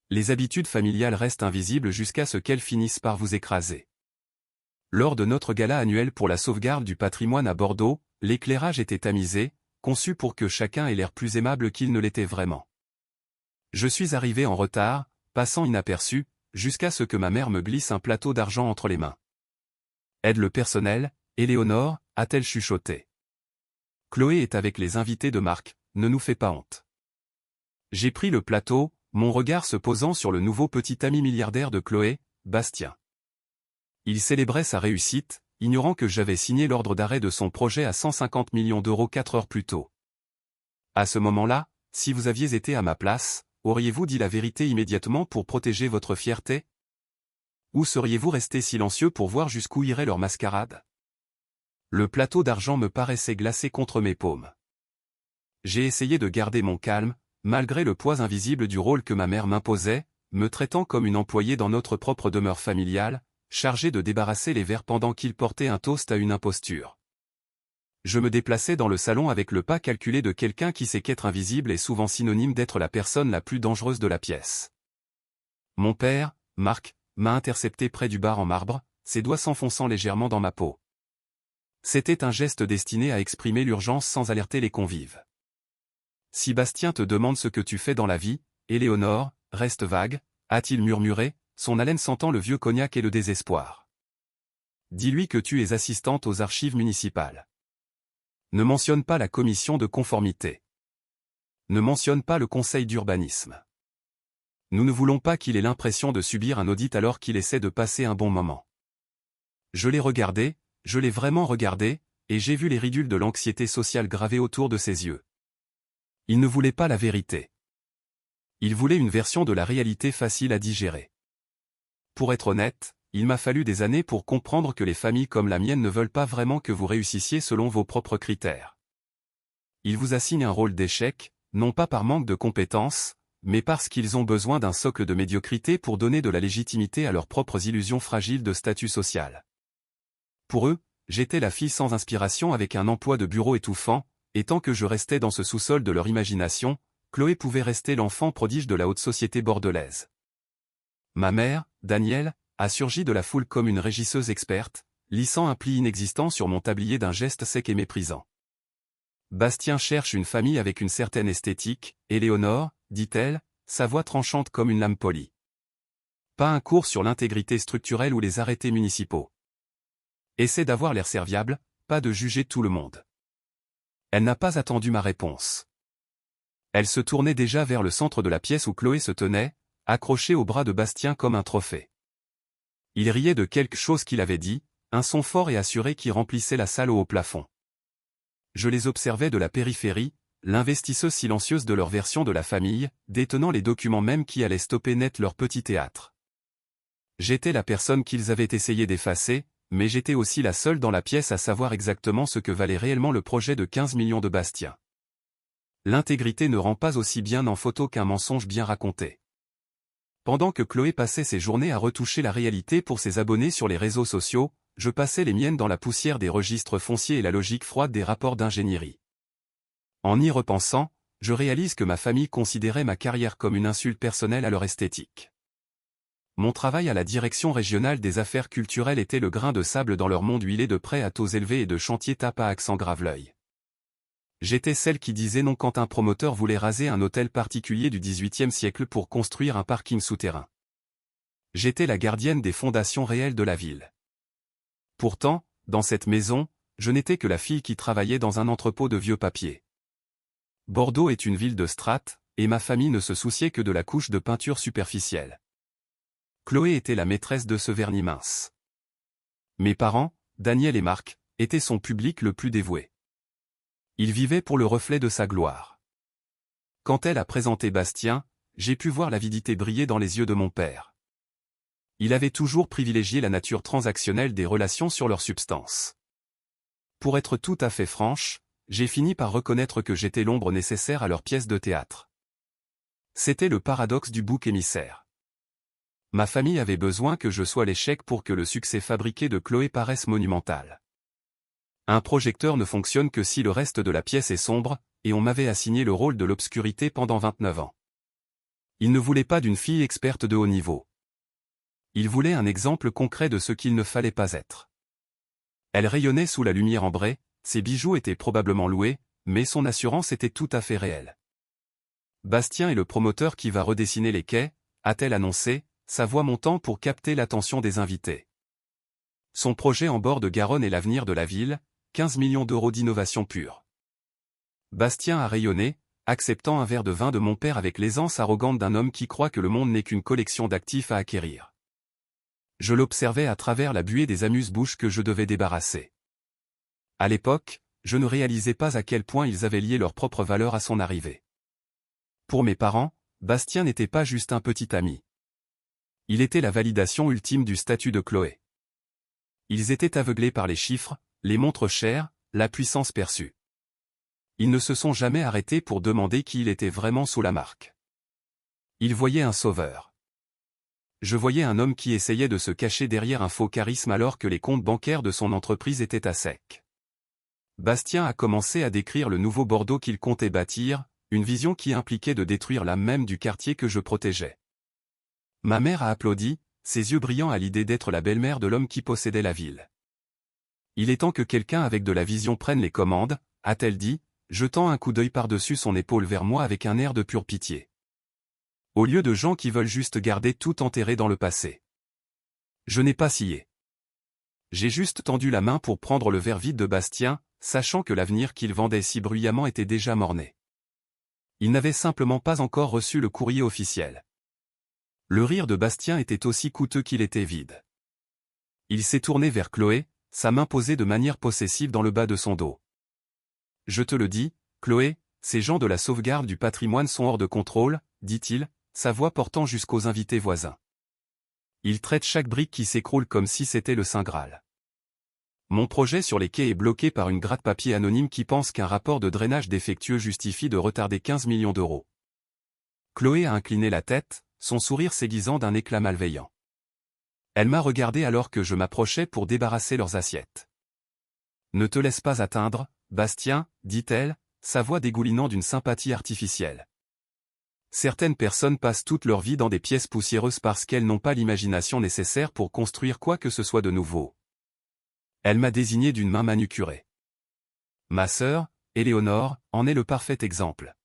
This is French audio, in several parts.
les habitudes familiales restent invisibles jusqu'à ce qu'elles finissent par vous écraser. Lors de notre gala annuel pour la sauvegarde du patrimoine à Bordeaux, l'éclairage était tamisé, conçu pour que chacun ait l'air plus aimable qu'il ne l'était vraiment. Je suis arrivé en retard, passant inaperçu, jusqu'à ce que ma mère me glisse un plateau d'argent entre les mains. « Aide le personnel, Éléonore » a-t-elle chuchoté. « Chloé est avec les invités de marque, ne nous fais pas honte. » J'ai pris le plateau, mon regard se posant sur le nouveau petit ami milliardaire de Chloé, Bastien. Il célébrait sa réussite, ignorant que j'avais signé l'ordre d'arrêt de son projet à 150 millions d'euros 4 heures plus tôt. À ce moment-là, si vous aviez été à ma place, auriez-vous dit la vérité immédiatement pour protéger votre fierté? Ou seriez-vous resté silencieux pour voir jusqu'où irait leur mascarade? Le plateau d'argent me paraissait glacé contre mes paumes. J'ai essayé de garder mon calme, malgré le poids invisible du rôle que ma mère m'imposait, me traitant comme une employée dans notre propre demeure familiale, chargée de débarrasser les verres pendant qu'il portait un toast à une imposture. Je me déplaçais dans le salon avec le pas calculé de quelqu'un qui sait qu'être invisible est souvent synonyme d'être la personne la plus dangereuse de la pièce. Mon père, Marc, m'a intercepté près du bar en marbre, ses doigts s'enfonçant légèrement dans ma peau. C'était un geste destiné à exprimer l'urgence sans alerter les convives. Si Bastien te demande ce que tu fais dans la vie, Éléonore, reste vague, a-t-il murmuré, son haleine sentant le vieux cognac et le désespoir. Dis-lui que tu es assistante aux archives municipales. Ne mentionne pas la commission de conformité. Ne mentionne pas le conseil d'urbanisme. Nous ne voulons pas qu'il ait l'impression de subir un audit alors qu'il essaie de passer un bon moment. Je l'ai regardé, je l'ai vraiment regardé, et j'ai vu les ridules de l'anxiété sociale gravées autour de ses yeux. Il ne voulait pas la vérité. Il voulait une version de la réalité facile à digérer. Pour être honnête, il m'a fallu des années pour comprendre que les familles comme la mienne ne veulent pas vraiment que vous réussissiez selon vos propres critères. Ils vous assignent un rôle d'échec, non pas par manque de compétences, mais parce qu'ils ont besoin d'un socle de médiocrité pour donner de la légitimité à leurs propres illusions fragiles de statut social. Pour eux, j'étais la fille sans inspiration avec un emploi de bureau étouffant, et tant que je restais dans ce sous-sol de leur imagination, Chloé pouvait rester l'enfant prodige de la haute société bordelaise. Ma mère, Danielle, a surgi de la foule comme une régisseuse experte, lissant un pli inexistant sur mon tablier d'un geste sec et méprisant. Bastien cherche une famille avec une certaine esthétique, Éléonore, dit-elle, sa voix tranchante comme une lame polie. Pas un cours sur l'intégrité structurelle ou les arrêtés municipaux. Essaie d'avoir l'air serviable, pas de juger tout le monde. Elle n'a pas attendu ma réponse. Elle se tournait déjà vers le centre de la pièce où Chloé se tenait, accrochée au bras de Bastien comme un trophée. Il riait de quelque chose qu'il avait dit, un son fort et assuré qui remplissait la salle au haut plafond. Je les observais de la périphérie, l'investisseuse silencieuse de leur version de la famille, détenant les documents même qui allaient stopper net leur petit théâtre. J'étais la personne qu'ils avaient essayé d'effacer, mais j'étais aussi la seule dans la pièce à savoir exactement ce que valait réellement le projet de 15 millions de Bastien. L'intégrité ne rend pas aussi bien en photo qu'un mensonge bien raconté. Pendant que Chloé passait ses journées à retoucher la réalité pour ses abonnés sur les réseaux sociaux, je passais les miennes dans la poussière des registres fonciers et la logique froide des rapports d'ingénierie. En y repensant, je réalise que ma famille considérait ma carrière comme une insulte personnelle à leur esthétique. Mon travail à la direction régionale des affaires culturelles était le grain de sable dans leur monde huilé de prêts à taux élevés et de chantiers tape à accent grave-l'œil. J'étais celle qui disait non quand un promoteur voulait raser un hôtel particulier du XVIIIe siècle pour construire un parking souterrain. J'étais la gardienne des fondations réelles de la ville. Pourtant, dans cette maison, je n'étais que la fille qui travaillait dans un entrepôt de vieux papiers. Bordeaux est une ville de strates, et ma famille ne se souciait que de la couche de peinture superficielle. Chloé était la maîtresse de ce vernis mince. Mes parents, Daniel et Marc, étaient son public le plus dévoué. Il vivait pour le reflet de sa gloire. Quand elle a présenté Bastien, j'ai pu voir l'avidité briller dans les yeux de mon père. Il avait toujours privilégié la nature transactionnelle des relations sur leur substance. Pour être tout à fait franche, j'ai fini par reconnaître que j'étais l'ombre nécessaire à leur pièce de théâtre. C'était le paradoxe du bouc émissaire. Ma famille avait besoin que je sois l'échec pour que le succès fabriqué de Chloé paraisse monumental. Un projecteur ne fonctionne que si le reste de la pièce est sombre, et on m'avait assigné le rôle de l'obscurité pendant 29 ans. Il ne voulait pas d'une fille experte de haut niveau. Il voulait un exemple concret de ce qu'il ne fallait pas être. Elle rayonnait sous la lumière ambrée, ses bijoux étaient probablement loués, mais son assurance était tout à fait réelle. Bastien est le promoteur qui va redessiner les quais, a-t-elle annoncé, sa voix montant pour capter l'attention des invités. Son projet en bord de Garonne est l'avenir de la ville, 15 millions d'euros d'innovation pure. Bastien a rayonné, acceptant un verre de vin de mon père avec l'aisance arrogante d'un homme qui croit que le monde n'est qu'une collection d'actifs à acquérir. Je l'observais à travers la buée des amuse-bouches que je devais débarrasser. À l'époque, je ne réalisais pas à quel point ils avaient lié leur propre valeur à son arrivée. Pour mes parents, Bastien n'était pas juste un petit ami. Il était la validation ultime du statut de Chloé. Ils étaient aveuglés par les chiffres, les montres chères, la puissance perçue. Ils ne se sont jamais arrêtés pour demander qui il était vraiment sous la marque. Ils voyaient un sauveur. Je voyais un homme qui essayait de se cacher derrière un faux charisme alors que les comptes bancaires de son entreprise étaient à sec. Bastien a commencé à décrire le nouveau Bordeaux qu'il comptait bâtir, une vision qui impliquait de détruire l'âme même du quartier que je protégeais. Ma mère a applaudi, ses yeux brillants à l'idée d'être la belle-mère de l'homme qui possédait la ville. Il est temps que quelqu'un avec de la vision prenne les commandes, a-t-elle dit, jetant un coup d'œil par-dessus son épaule vers moi avec un air de pure pitié. Au lieu de gens qui veulent juste garder tout enterré dans le passé. Je n'ai pas scié. J'ai juste tendu la main pour prendre le verre vide de Bastien, sachant que l'avenir qu'il vendait si bruyamment était déjà mort-né. Il n'avait simplement pas encore reçu le courrier officiel. Le rire de Bastien était aussi coûteux qu'il était vide. Il s'est tourné vers Chloé, sa main posée de manière possessive dans le bas de son dos. Je te le dis, Chloé, ces gens de la sauvegarde du patrimoine sont hors de contrôle, dit-il, sa voix portant jusqu'aux invités voisins. Ils traitent chaque brique qui s'écroule comme si c'était le Saint Graal. Mon projet sur les quais est bloqué par une gratte-papier anonyme qui pense qu'un rapport de drainage défectueux justifie de retarder 15 millions d'euros. Chloé a incliné la tête, son sourire s'aiguisant d'un éclat malveillant. Elle m'a regardé alors que je m'approchais pour débarrasser leurs assiettes. Ne te laisse pas atteindre, Bastien, dit-elle, sa voix dégoulinant d'une sympathie artificielle. Certaines personnes passent toute leur vie dans des pièces poussiéreuses parce qu'elles n'ont pas l'imagination nécessaire pour construire quoi que ce soit de nouveau. Elle m'a désigné d'une main manucurée. Ma sœur, Éléonore, en est le parfait exemple.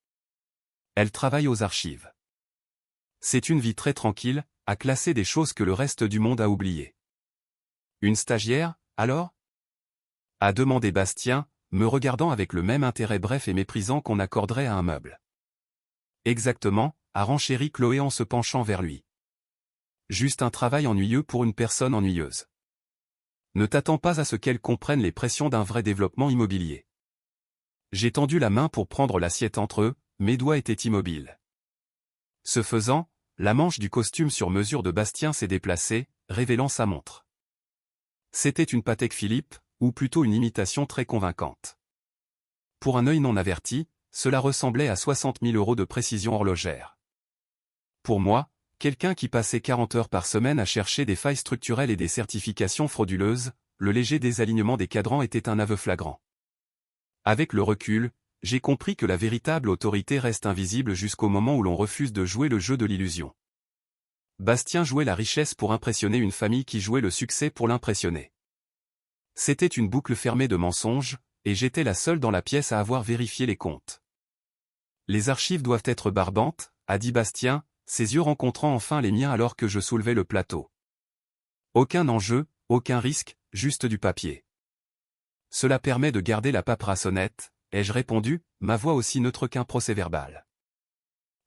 Elle travaille aux archives. C'est une vie très tranquille, à classer des choses que le reste du monde a oubliées. Une stagiaire, alors ? A demandé Bastien, me regardant avec le même intérêt bref et méprisant qu'on accorderait à un meuble. Exactement, a renchéri Chloé en se penchant vers lui. Juste un travail ennuyeux pour une personne ennuyeuse. Ne t'attends pas à ce qu'elle comprenne les pressions d'un vrai développement immobilier. J'ai tendu la main pour prendre l'assiette entre eux, mes doigts étaient immobiles. Ce faisant, la manche du costume sur mesure de Bastien s'est déplacée, révélant sa montre. C'était une Patek Philippe, ou plutôt une imitation très convaincante. Pour un œil non averti, cela ressemblait à 60 000 € de précision horlogère. Pour moi, quelqu'un qui passait 40 heures par semaine à chercher des failles structurelles et des certifications frauduleuses, le léger désalignement des cadrans était un aveu flagrant. Avec le recul, j'ai compris que la véritable autorité reste invisible jusqu'au moment où l'on refuse de jouer le jeu de l'illusion. Bastien jouait la richesse pour impressionner une famille qui jouait le succès pour l'impressionner. C'était une boucle fermée de mensonges, et j'étais la seule dans la pièce à avoir vérifié les comptes. Les archives doivent être barbantes, a dit Bastien, ses yeux rencontrant enfin les miens alors que je soulevais le plateau. Aucun enjeu, aucun risque, juste du papier. Cela permet de garder la paperasse honnête, ai-je répondu, ma voix aussi neutre qu'un procès-verbal.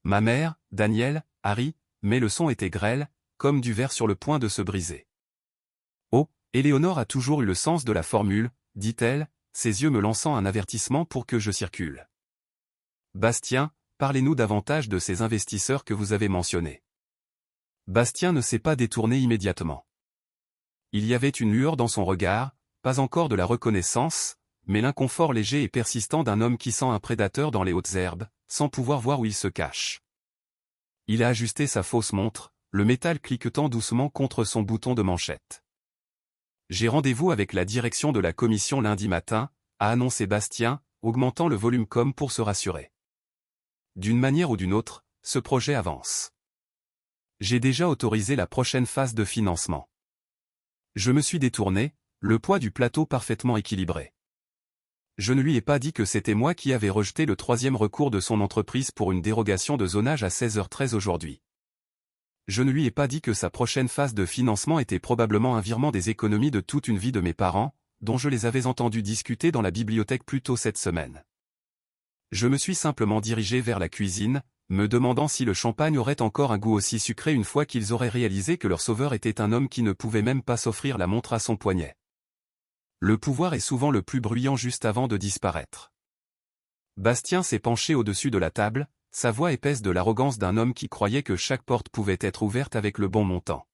Ma mère, Daniel, Harry, mais le son était grêle, comme du verre sur le point de se briser. Oh, Éléonore a toujours eu le sens de la formule, dit-elle, ses yeux me lançant un avertissement pour que je circule. Bastien, parlez-nous davantage de ces investisseurs que vous avez mentionnés. Bastien ne s'est pas détourné immédiatement. Il y avait une lueur dans son regard, pas encore de la reconnaissance, mais l'inconfort léger et persistant d'un homme qui sent un prédateur dans les hautes herbes, sans pouvoir voir où il se cache. Il a ajusté sa fausse montre, le métal cliquetant doucement contre son bouton de manchette. J'ai rendez-vous avec la direction de la commission lundi matin, a annoncé Bastien, augmentant le volume comme pour se rassurer. D'une manière ou d'une autre, ce projet avance. J'ai déjà autorisé la prochaine phase de financement. Je me suis détourné, le poids du plateau parfaitement équilibré. Je ne lui ai pas dit que c'était moi qui avais rejeté le 3e recours de son entreprise pour une dérogation de zonage à 16h13 aujourd'hui. Je ne lui ai pas dit que sa prochaine phase de financement était probablement un virement des économies de toute une vie de mes parents, dont je les avais entendus discuter dans la bibliothèque plus tôt cette semaine. Je me suis simplement dirigé vers la cuisine, me demandant si le champagne aurait encore un goût aussi sucré une fois qu'ils auraient réalisé que leur sauveur était un homme qui ne pouvait même pas s'offrir la montre à son poignet. Le pouvoir est souvent le plus bruyant juste avant de disparaître. Bastien s'est penché au-dessus de la table, sa voix épaisse de l'arrogance d'un homme qui croyait que chaque porte pouvait être ouverte avec le bon montant.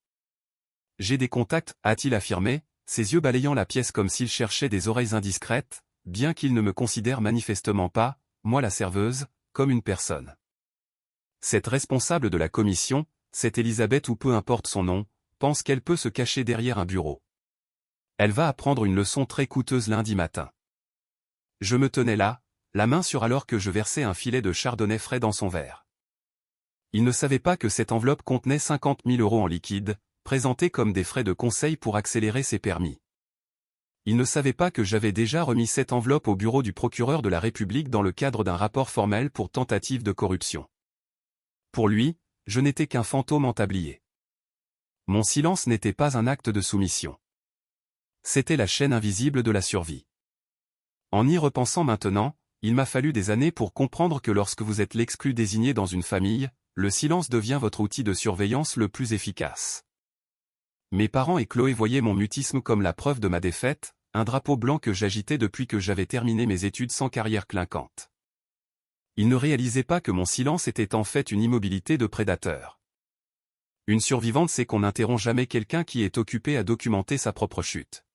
« J'ai des contacts », a-t-il affirmé, ses yeux balayant la pièce comme s'il cherchait des oreilles indiscrètes, bien qu'il ne me considère manifestement pas, moi la serveuse, comme une personne. Cette responsable de la commission, cette Elisabeth ou peu importe son nom, pense qu'elle peut se cacher derrière un bureau. Elle va apprendre une leçon très coûteuse lundi matin. Je me tenais là, la main sûre alors que je versais un filet de chardonnay frais dans son verre. Il ne savait pas que cette enveloppe contenait 50 000 € en liquide, présentés comme des frais de conseil pour accélérer ses permis. Il ne savait pas que j'avais déjà remis cette enveloppe au bureau du procureur de la République dans le cadre d'un rapport formel pour tentative de corruption. Pour lui, je n'étais qu'un fantôme entablier. Mon silence n'était pas un acte de soumission. C'était la chaîne invisible de la survie. En y repensant maintenant, il m'a fallu des années pour comprendre que lorsque vous êtes l'exclu désigné dans une famille, le silence devient votre outil de surveillance le plus efficace. Mes parents et Chloé voyaient mon mutisme comme la preuve de ma défaite, un drapeau blanc que j'agitais depuis que j'avais terminé mes études sans carrière clinquante. Ils ne réalisaient pas que mon silence était en fait une immobilité de prédateur. Une survivante sait qu'on n'interrompt jamais quelqu'un qui est occupé à documenter sa propre chute.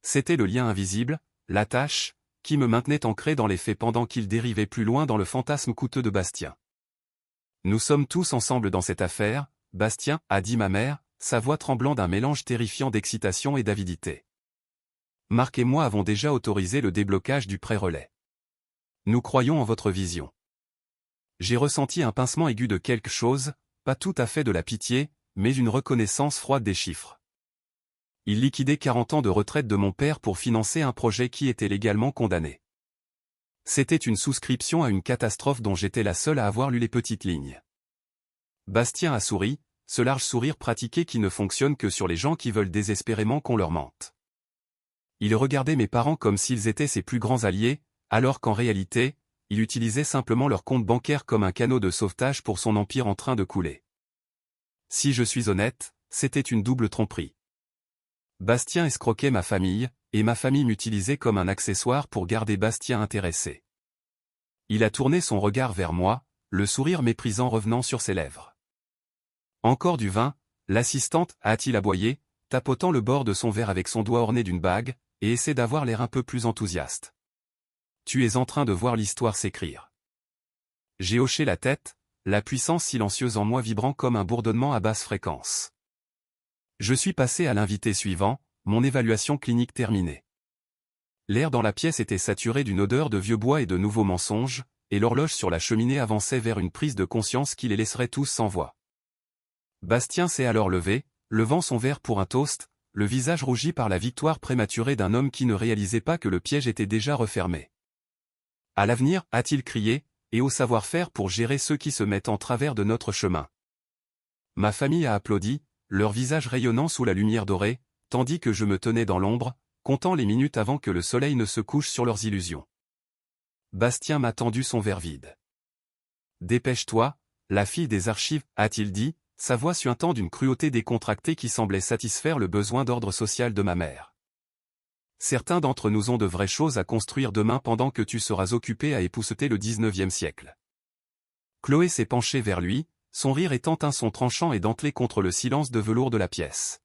C'était le lien invisible, l'attache, qui me maintenait ancré dans les faits pendant qu'il dérivait plus loin dans le fantasme coûteux de Bastien. Nous sommes tous ensemble dans cette affaire, Bastien, a dit ma mère, sa voix tremblant d'un mélange terrifiant d'excitation et d'avidité. Marc et moi avons déjà autorisé le déblocage du pré-relais. Nous croyons en votre vision. J'ai ressenti un pincement aigu de quelque chose, pas tout à fait de la pitié, mais une reconnaissance froide des chiffres. Il liquidait 40 ans de retraite de mon père pour financer un projet qui était légalement condamné. C'était une souscription à une catastrophe dont j'étais la seule à avoir lu les petites lignes. Bastien a souri, ce large sourire pratiqué qui ne fonctionne que sur les gens qui veulent désespérément qu'on leur mente. Il regardait mes parents comme s'ils étaient ses plus grands alliés, alors qu'en réalité, il utilisait simplement leur compte bancaire comme un canot de sauvetage pour son empire en train de couler. Si je suis honnête, c'était une double tromperie. Bastien escroquait ma famille, et ma famille m'utilisait comme un accessoire pour garder Bastien intéressé. Il a tourné son regard vers moi, le sourire méprisant revenant sur ses lèvres. Encore du vin, l'assistante, a-t-il aboyé, tapotant le bord de son verre avec son doigt orné d'une bague, et essaie d'avoir l'air un peu plus enthousiaste. Tu es en train de voir l'histoire s'écrire. J'ai hoché la tête, la puissance silencieuse en moi vibrant comme un bourdonnement à basse fréquence. Je suis passé à l'invité suivant, mon évaluation clinique terminée. L'air dans la pièce était saturé d'une odeur de vieux bois et de nouveaux mensonges, et l'horloge sur la cheminée avançait vers une prise de conscience qui les laisserait tous sans voix. Bastien s'est alors levé, levant son verre pour un toast, le visage rougi par la victoire prématurée d'un homme qui ne réalisait pas que le piège était déjà refermé. À l'avenir, a-t-il crié, et au savoir-faire pour gérer ceux qui se mettent en travers de notre chemin. Ma famille a applaudi, leur visage rayonnant sous la lumière dorée, tandis que je me tenais dans l'ombre, comptant les minutes avant que le soleil ne se couche sur leurs illusions. Bastien m'a tendu son verre vide. « Dépêche-toi, la fille des archives, a-t-il dit, sa voix suintant d'une cruauté décontractée qui semblait satisfaire le besoin d'ordre social de ma mère. Certains d'entre nous ont de vraies choses à construire demain pendant que tu seras occupé à épousseter le 19e siècle. » Chloé s'est penchée vers lui, son rire étant un son tranchant et dentelé contre le silence de velours de la pièce.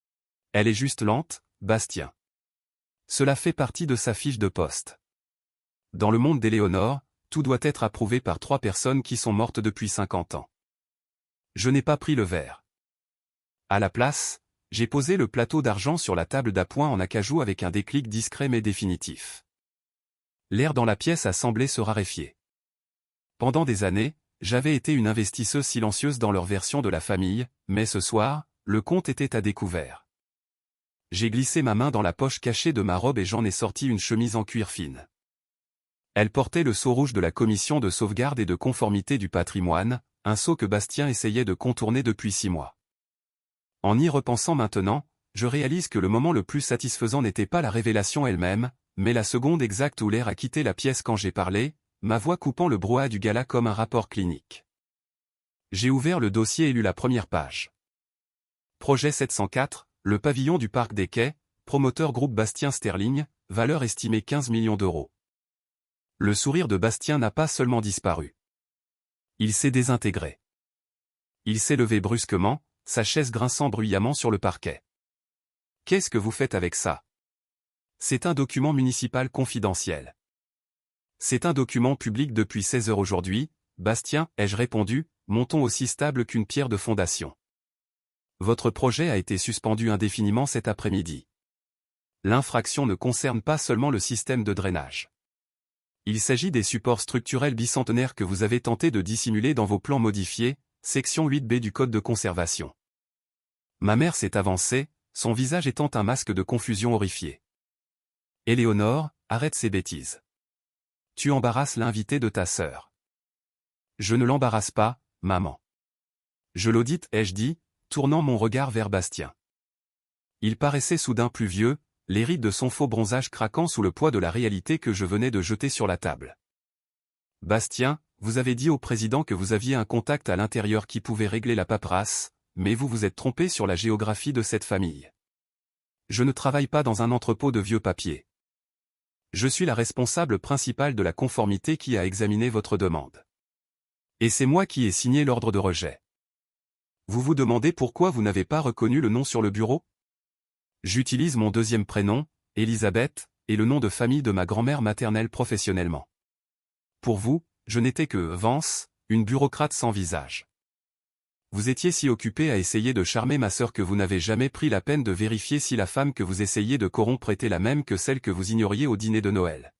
« Elle est juste lente, Bastien. Cela fait partie de sa fiche de poste. Dans le monde d'Éléonore, tout doit être approuvé par 3 personnes qui sont mortes depuis 50 ans. Je n'ai pas pris le verre. À la place, j'ai posé le plateau d'argent sur la table d'appoint en acajou avec un déclic discret mais définitif. L'air dans la pièce a semblé se raréfier. Pendant des années, j'avais été une investisseuse silencieuse dans leur version de la famille, mais ce soir, le compte était à découvert. J'ai glissé ma main dans la poche cachée de ma robe et j'en ai sorti une chemise en cuir fine. Elle portait le sceau rouge de la Commission de sauvegarde et de conformité du patrimoine, un sceau que Bastien essayait de contourner depuis 6 mois. En y repensant maintenant, je réalise que le moment le plus satisfaisant n'était pas la révélation elle-même, mais la seconde exacte où l'air a quitté la pièce quand j'ai parlé, ma voix coupant le brouhaha du gala comme un rapport clinique. J'ai ouvert le dossier et lu la première page. Projet 704, le pavillon du Parc des Quais, promoteur groupe Bastien Sterling, valeur estimée 15 millions d'euros. Le sourire de Bastien n'a pas seulement disparu. Il s'est désintégré. Il s'est levé brusquement, sa chaise grinçant bruyamment sur le parquet. « Qu'est-ce que vous faites avec ça ? » ?»« C'est un document municipal confidentiel. »« C'est un document public depuis 16 heures aujourd'hui, Bastien, ai-je répondu, mon ton aussi stable qu'une pierre de fondation. Votre projet a été suspendu indéfiniment cet après-midi. L'infraction ne concerne pas seulement le système de drainage. Il s'agit des supports structurels bicentenaires que vous avez tenté de dissimuler dans vos plans modifiés, section 8B du Code de conservation. Ma mère s'est avancée, son visage étant un masque de confusion horrifiée. Éléonore, arrête ces bêtises. Tu embarrasses l'invité de ta sœur. Je ne l'embarrasse pas, maman. Je l'audite, ai-je dit, tournant mon regard vers Bastien. Il paraissait soudain plus vieux, les rides de son faux bronzage craquant sous le poids de la réalité que je venais de jeter sur la table. Bastien, vous avez dit au président que vous aviez un contact à l'intérieur qui pouvait régler la paperasse, mais vous vous êtes trompé sur la géographie de cette famille. Je ne travaille pas dans un entrepôt de vieux papiers. Je suis la responsable principale de la conformité qui a examiné votre demande. Et c'est moi qui ai signé l'ordre de rejet. Vous vous demandez pourquoi vous n'avez pas reconnu le nom sur le bureau ? J'utilise mon deuxième prénom, Elisabeth, et le nom de famille de ma grand-mère maternelle professionnellement. Pour vous, je n'étais que Vance, une bureaucrate sans visage. Vous étiez si occupé à essayer de charmer ma sœur que vous n'avez jamais pris la peine de vérifier si la femme que vous essayez de corrompre était la même que celle que vous ignoriez au dîner de Noël.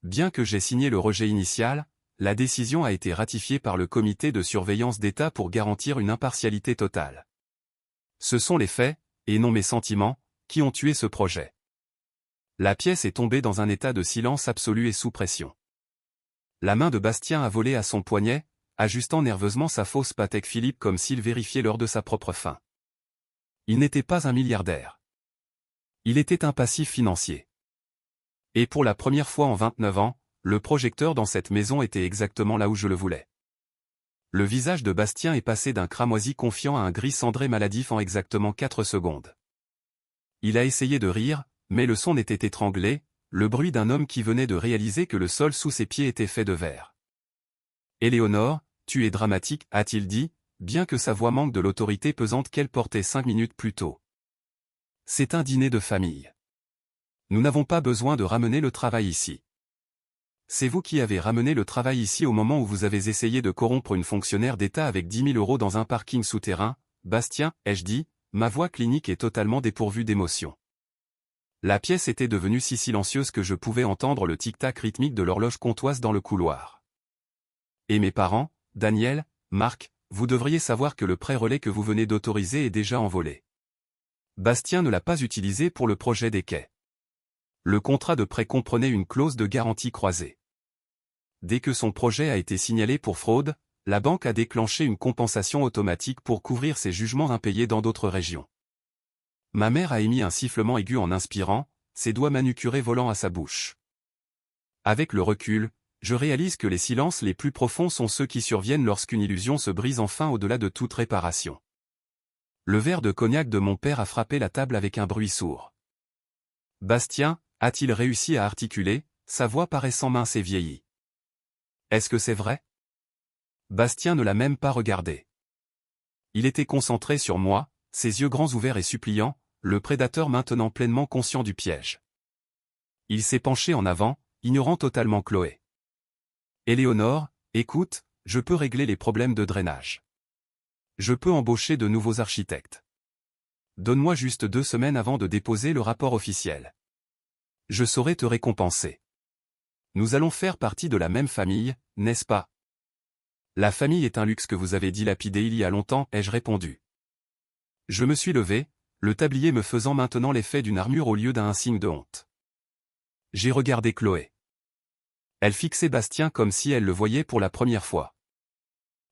Bien que j'ai signé le rejet initial, la décision a été ratifiée par le comité de surveillance d'État pour garantir une impartialité totale. Ce sont les faits, et non mes sentiments, qui ont tué ce projet. La pièce est tombée dans un état de silence absolu et sous pression. La main de Bastien a volé à son poignet, ajustant nerveusement sa fausse Patek Philippe comme s'il vérifiait l'heure de sa propre fin. Il n'était pas un milliardaire. Il était un passif financier. Et pour la première fois en 29 ans, le projecteur dans cette maison était exactement là où je le voulais. Le visage de Bastien est passé d'un cramoisi confiant à un gris cendré maladif en exactement 4 secondes. Il a essayé de rire, mais le son était étranglé, le bruit d'un homme qui venait de réaliser que le sol sous ses pieds était fait de verre. Éléonore, tu es dramatique, a-t-il dit, bien que sa voix manque de l'autorité pesante qu'elle portait 5 minutes plus tôt. C'est un dîner de famille. Nous n'avons pas besoin de ramener le travail ici. C'est vous qui avez ramené le travail ici au moment où vous avez essayé de corrompre une fonctionnaire d'État avec 10 000 € dans un parking souterrain, Bastien, ai-je dit, ma voix clinique est totalement dépourvue d'émotion. La pièce était devenue si silencieuse que je pouvais entendre le tic-tac rythmique de l'horloge comtoise dans le couloir. Et mes parents, Daniel, Marc, vous devriez savoir que le prêt relais que vous venez d'autoriser est déjà envolé. Bastien ne l'a pas utilisé pour le projet des quais. Le contrat de prêt comprenait une clause de garantie croisée. Dès que son projet a été signalé pour fraude, la banque a déclenché une compensation automatique pour couvrir ses jugements impayés dans d'autres régions. Ma mère a émis un sifflement aigu en inspirant, ses doigts manucurés volant à sa bouche. Avec le recul, je réalise que les silences les plus profonds sont ceux qui surviennent lorsqu'une illusion se brise enfin au-delà de toute réparation. Le verre de cognac de mon père a frappé la table avec un bruit sourd. Bastien, a-t-il réussi à articuler, sa voix paraissant mince et vieillie. Est-ce que c'est vrai ? Bastien ne l'a même pas regardé. Il était concentré sur moi, ses yeux grands ouverts et suppliants, le prédateur maintenant pleinement conscient du piège. Il s'est penché en avant, ignorant totalement Chloé. Éléonore, écoute, je peux régler les problèmes de drainage. Je peux embaucher de nouveaux architectes. Donne-moi juste 2 semaines avant de déposer le rapport officiel. Je saurai te récompenser. Nous allons faire partie de la même famille, n'est-ce pas ? La famille est un luxe que vous avez dilapidé il y a longtemps, ai-je répondu. Je me suis levé, le tablier me faisant maintenant l'effet d'une armure au lieu d'un signe de honte. J'ai regardé Chloé. Elle fixait Bastien comme si elle le voyait pour la première fois.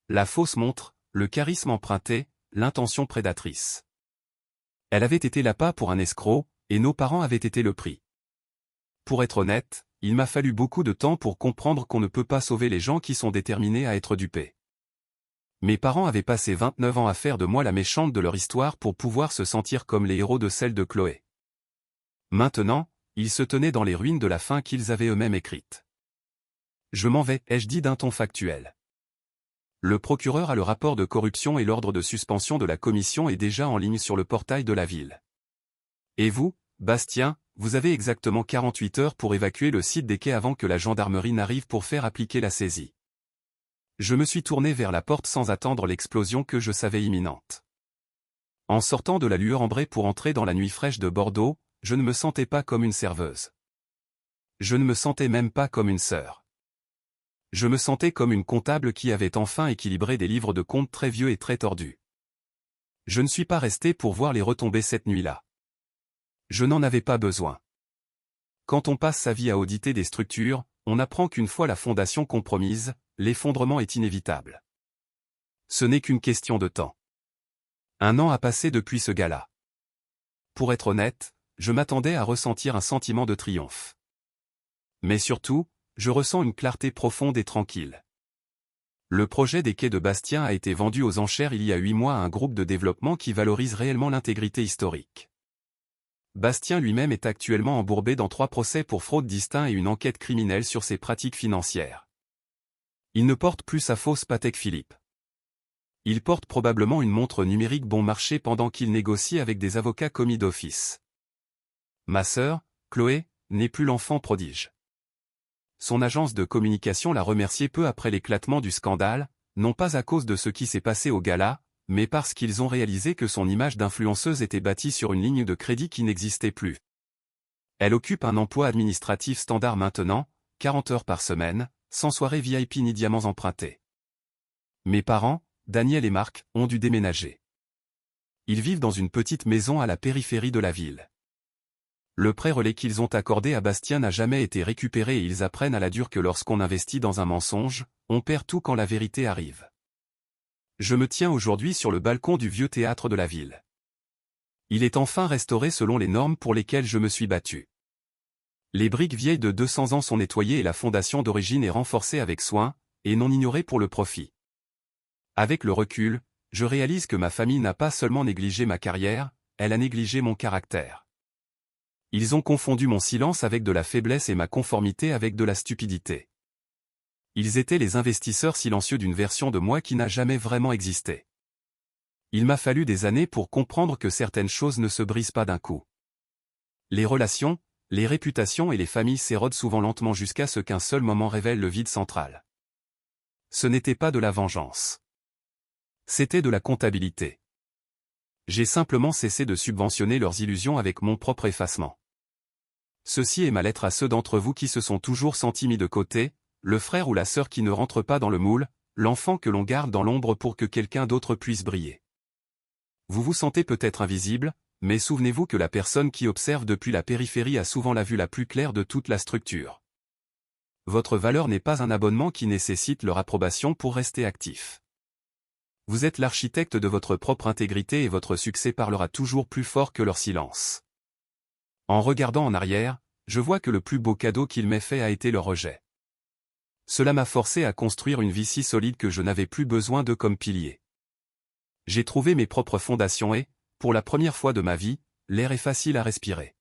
La fausse montre, le charisme emprunté, l'intention prédatrice. Elle avait été l'appât pour un escroc, et nos parents avaient été le prix. Pour être honnête, il m'a fallu beaucoup de temps pour comprendre qu'on ne peut pas sauver les gens qui sont déterminés à être dupés. Mes parents avaient passé 29 ans à faire de moi la méchante de leur histoire pour pouvoir se sentir comme les héros de celle de Chloé. Maintenant, ils se tenaient dans les ruines de la fin qu'ils avaient eux-mêmes écrite. Je m'en vais, ai-je dit d'un ton factuel. Le procureur a le rapport de corruption et l'ordre de suspension de la commission est déjà en ligne sur le portail de la ville. Et vous, Bastien, vous avez exactement 48 heures pour évacuer le site des quais avant que la gendarmerie n'arrive pour faire appliquer la saisie. Je me suis tourné vers la porte sans attendre l'explosion que je savais imminente. En sortant de la lueur ambrée pour entrer dans la nuit fraîche de Bordeaux, je ne me sentais pas comme une serveuse. Je ne me sentais même pas comme une sœur. Je me sentais comme une comptable qui avait enfin équilibré des livres de comptes très vieux et très tordus. Je ne suis pas resté pour voir les retombées cette nuit-là. Je n'en avais pas besoin. Quand on passe sa vie à auditer des structures, on apprend qu'une fois la fondation compromise, l'effondrement est inévitable. Ce n'est qu'une question de temps. 1 an a passé depuis ce gala. Pour être honnête, je m'attendais à ressentir un sentiment de triomphe. Mais surtout, je ressens une clarté profonde et tranquille. Le projet des quais de Bastien a été vendu aux enchères il y a 8 mois à un groupe de développement qui valorise réellement l'intégrité historique. Bastien lui-même est actuellement embourbé dans 3 procès pour fraude distincts et une enquête criminelle sur ses pratiques financières. Il ne porte plus sa fausse Patek Philippe. Il porte probablement une montre numérique bon marché pendant qu'il négocie avec des avocats commis d'office. Ma sœur, Chloé, n'est plus l'enfant prodige. Son agence de communication l'a remercié peu après l'éclatement du scandale, non pas à cause de ce qui s'est passé au gala, mais parce qu'ils ont réalisé que son image d'influenceuse était bâtie sur une ligne de crédit qui n'existait plus. Elle occupe un emploi administratif standard maintenant, 40 heures par semaine, sans soirée VIP ni diamants empruntés. Mes parents, Daniel et Marc, ont dû déménager. Ils vivent dans une petite maison à la périphérie de la ville. Le prêt relais qu'ils ont accordé à Bastien n'a jamais été récupéré et ils apprennent à la dure que lorsqu'on investit dans un mensonge, on perd tout quand la vérité arrive. Je me tiens aujourd'hui sur le balcon du vieux théâtre de la ville. Il est enfin restauré selon les normes pour lesquelles je me suis battu. Les briques vieilles de 200 ans sont nettoyées et la fondation d'origine est renforcée avec soin, et non ignorée pour le profit. Avec le recul, je réalise que ma famille n'a pas seulement négligé ma carrière, elle a négligé mon caractère. Ils ont confondu mon silence avec de la faiblesse et ma conformité avec de la stupidité. Ils étaient les investisseurs silencieux d'une version de moi qui n'a jamais vraiment existé. Il m'a fallu des années pour comprendre que certaines choses ne se brisent pas d'un coup. Les relations, les réputations et les familles s'érodent souvent lentement jusqu'à ce qu'un seul moment révèle le vide central. Ce n'était pas de la vengeance. C'était de la comptabilité. J'ai simplement cessé de subventionner leurs illusions avec mon propre effacement. Ceci est ma lettre à ceux d'entre vous qui se sont toujours sentis mis de côté, le frère ou la sœur qui ne rentre pas dans le moule, l'enfant que l'on garde dans l'ombre pour que quelqu'un d'autre puisse briller. Vous vous sentez peut-être invisible, mais souvenez-vous que la personne qui observe depuis la périphérie a souvent la vue la plus claire de toute la structure. Votre valeur n'est pas un abonnement qui nécessite leur approbation pour rester actif. Vous êtes l'architecte de votre propre intégrité et votre succès parlera toujours plus fort que leur silence. En regardant en arrière, je vois que le plus beau cadeau qu'il m'ait fait a été leur rejet. Cela m'a forcé à construire une vie si solide que je n'avais plus besoin d'eux comme pilier. J'ai trouvé mes propres fondations et, pour la première fois de ma vie, l'air est facile à respirer.